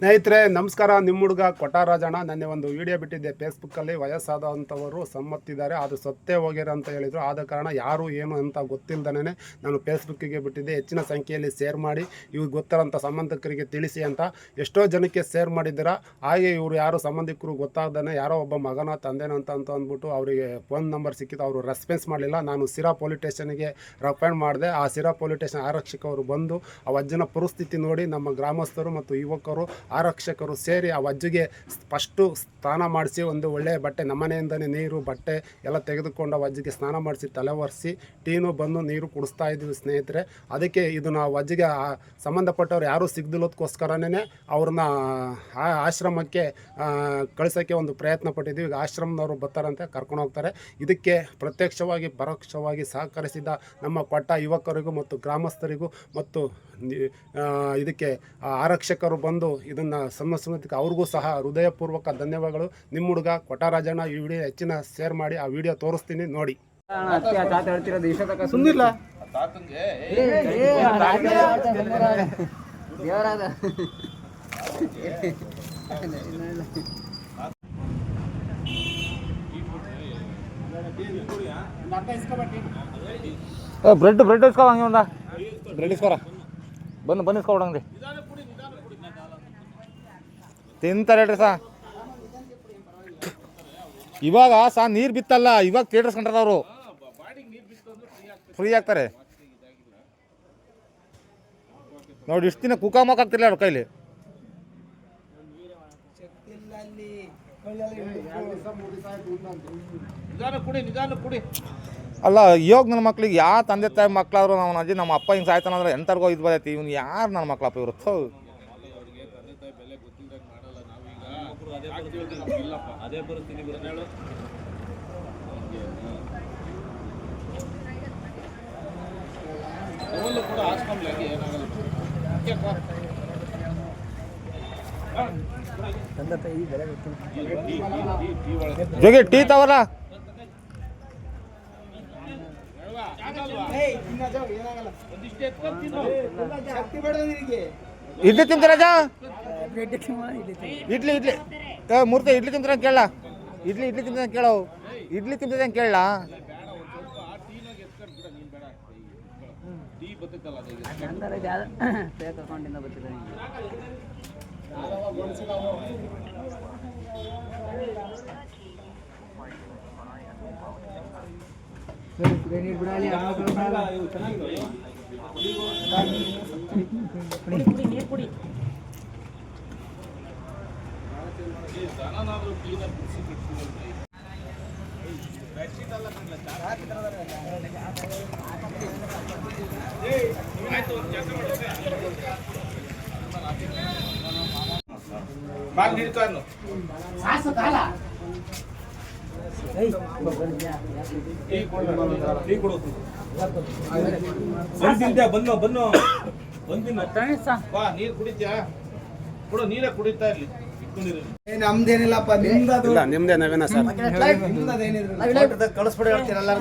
ಸ್ನೇಹಿತರೆ ನಮಸ್ಕಾರ. ನಿಮ್ಮ ಹುಡುಗ ಕೊಟ್ಟಾರಾಜಣ್ಣ ನನ್ನ ಒಂದು ವಿಡಿಯೋ ಬಿಟ್ಟಿದ್ದೆ ಫೇಸ್ಬುಕ್ಕಲ್ಲಿ. ವಯಸ್ಸಾದಂಥವರು ಸಮ್ಮತ್ತಿದ್ದಾರೆ, ಅದು ಸತ್ತೇ ಹೋಗ್ಯಾರ ಅಂತ ಹೇಳಿದರು. ಆದ ಕಾರಣ ಯಾರು ಏನು ಅಂತ ಗೊತ್ತಿಲ್ಲದೇ ನಾನು ಫೇಸ್ಬುಕ್ಕಿಗೆ ಬಿಟ್ಟಿದ್ದೆ. ಹೆಚ್ಚಿನ ಸಂಖ್ಯೆಯಲ್ಲಿ ಶೇರ್ ಮಾಡಿ ಇವ್ರಿಗೆ ಗೊತ್ತಿರೋಂಥ ಸಂಬಂಧಿಕರಿಗೆ ತಿಳಿಸಿ ಅಂತ ಎಷ್ಟೋ ಜನಕ್ಕೆ ಶೇರ್ ಮಾಡಿದ್ದೀರಾ. ಹಾಗೆ ಇವರು ಯಾರು ಸಂಬಂಧಿಕರು ಗೊತ್ತಾಗ್ದೇ ಯಾರೋ ಒಬ್ಬ ಮಗನ ತಂದೆನೋ ಅಂತ ಅಂದ್ಬಿಟ್ಟು ಅವರಿಗೆ ಫೋನ್ ನಂಬರ್ ಸಿಕ್ಕಿತ್ತು. ಅವರು ರೆಸ್ಪಾನ್ಸ್ ಮಾಡಲಿಲ್ಲ. ನಾನು ಸಿರಾ ಪೊಲೀಸ್ ಸ್ಟೇಷನ್ಗೆ ರೆಫರ್ ಮಾಡಿದೆ. ಆ ಸಿರಾ ಪೊಲೀಸ್ ಸ್ಟೇಷನ್ ಆರಕ್ಷಕರು ಬಂದು ಆ ಅಜ್ಜನ ಪರಿಸ್ಥಿತಿ ನೋಡಿ ನಮ್ಮ ಗ್ರಾಮಸ್ಥರು ಮತ್ತು ಯುವಕರು ಆರಕ್ಷಕರು ಸೇರಿ ಆ ಅಜ್ಜಿಗೆ ಫಸ್ಟು ಸ್ನಾನ ಮಾಡಿಸಿ ಒಂದು ಒಳ್ಳೆಯ ಬಟ್ಟೆ ನಮ್ಮನೆಯಿಂದನೇ ನೀರು ಬಟ್ಟೆ ಎಲ್ಲ ತೆಗೆದುಕೊಂಡು ಆ ಅಜ್ಜಿಗೆ ಸ್ನಾನ ಮಾಡಿಸಿ ತಲೆ ಒರೆಸಿ ಟೀನು ಬಂದು ನೀರು ಕುಡಿಸ್ತಾ ಇದ್ದೀವಿ ಸ್ನೇಹಿತರೆ. ಅದಕ್ಕೆ ಇದು ನಾವು ಅಜ್ಜಿಗೆ ಸಂಬಂಧಪಟ್ಟವ್ರು ಯಾರೂ ಸಿಗದಿಲ್ಲೋದಕ್ಕೋಸ್ಕರನೇ ಅವ್ರನ್ನ ಆಶ್ರಮಕ್ಕೆ ಕಳಿಸೋಕ್ಕೆ ಒಂದು ಪ್ರಯತ್ನ ಪಟ್ಟಿದ್ದೀವಿ. ಈಗ ಆಶ್ರಮದವರು ಬರ್ತಾರಂತೆ, ಕರ್ಕೊಂಡು ಹೋಗ್ತಾರೆ. ಇದಕ್ಕೆ ಪ್ರತ್ಯಕ್ಷವಾಗಿ ಪರೋಕ್ಷವಾಗಿ ಸಹಕರಿಸಿದ ನಮ್ಮ ಕೊಟ್ಟ ಯುವಕರಿಗೂ ಮತ್ತು ಗ್ರಾಮಸ್ಥರಿಗೂ ಮತ್ತು ಇದಕ್ಕೆ ಆರಕ್ಷಕರು ಬಂದು ಇದನ್ನು ಸಂಬಂಧಿಸಿದ್ದಕ್ಕೆ ಅವ್ರಿಗೂ ಸಹ ಹೃದಯಪೂರ್ವಕ ಧನ್ಯವಾದಗಳು. ನಿಮ್ಮ ಹುಡುಗ ಕೊಟ್ಟಾರಾಜಣ್ಣ ಈ ವಿಡಿಯೋ ಹೆಚ್ಚಿನ ಶೇರ್ ಮಾಡಿ ಆ ವಿಡಿಯೋ ತೋರಿಸ್ತೀನಿ ನೋಡಿ. ಬ್ರೆಡ್ ಇಸ್ಕೋ ಹಂಗೆ ಒಂದ ಬ್ರೆಡ್ ಇಸ್ಕೋರ ಬಂದು ಇಸ್ಕೊಡಂಗ್ರಿ ತಿಂತಾರೆ ಹೇಳ್ರಿ ಇವಾಗ ನೀರು ಬಿತ್ತಲ್ಲ, ಇವಾಗ ತೇಡ್ಸ್ಕೊಂಡ್ರದವರು ಫ್ರೀ ಆಗ್ತಾರೆ ನೋಡಿ. ಇಷ್ಟು ದಿನ ಕುಕಾಮಕ್ ಆಗ್ತಿರ್ಲಿಲ್ಲ ಅವ್ರ ಕೈಲಿ. ಅಲ್ಲ ಇವಾಗ ನನ್ನ ಮಕ್ಳಿಗೆ ಯಾವ ತಂದೆ ತಾಯಿ ಮಕ್ಳಾದ್ರು ನಮ್ಮ ಅಜ್ಜಿ ನಮ್ಮ ಅಪ್ಪ ಹಿಂಗೆ ಸಾಯ್ತಾನಂದ್ರೆ ಎಂಥರ್ಗೋ ಇದು ಬದೈತಿ. ಇವ್ನು ಯಾರು ನನ್ನ ಮಕ್ಳಪ್ಪ ಇವರು? ಅದೇ ಪರಿಸ್ಥಿತಿ ಕೂಡ ಹಾಸ್ಕೊಂಡ್ಲಾಗಿ ಏನಾಗಲ್ಲ. ಜೋಗಿ ಟೀ ತವರ ಇಡ್ಲಿ ತಿಂತೀರಾಜ? ಇಡ್ಲಿ ಮೂರ್ತಿ ಇಡ್ಲಿ ತಿಂತೀರ ಕೇಳ. ಇಡ್ಲಿ ತಿಂತ ಕೇಳವು ಇಡ್ಲಿ ತಿಂತಿದ್ದೆ ಕೇಳ. ನೀರು ಕುಡಿತ್ಯಾ? ಕೊಡು, ನೀರೇ ಕುಡಿತಾ ಇರ್ಲಿ. ನಮ್ದೇನಿಲ್ಲಪ್ಪ, ನಿಮ್ದೇ ನವೇನ ಸರ್. ಕಳಿಸ್ಬಿಡಿ ಹೇಳ್ತೀರಲ್ಲ.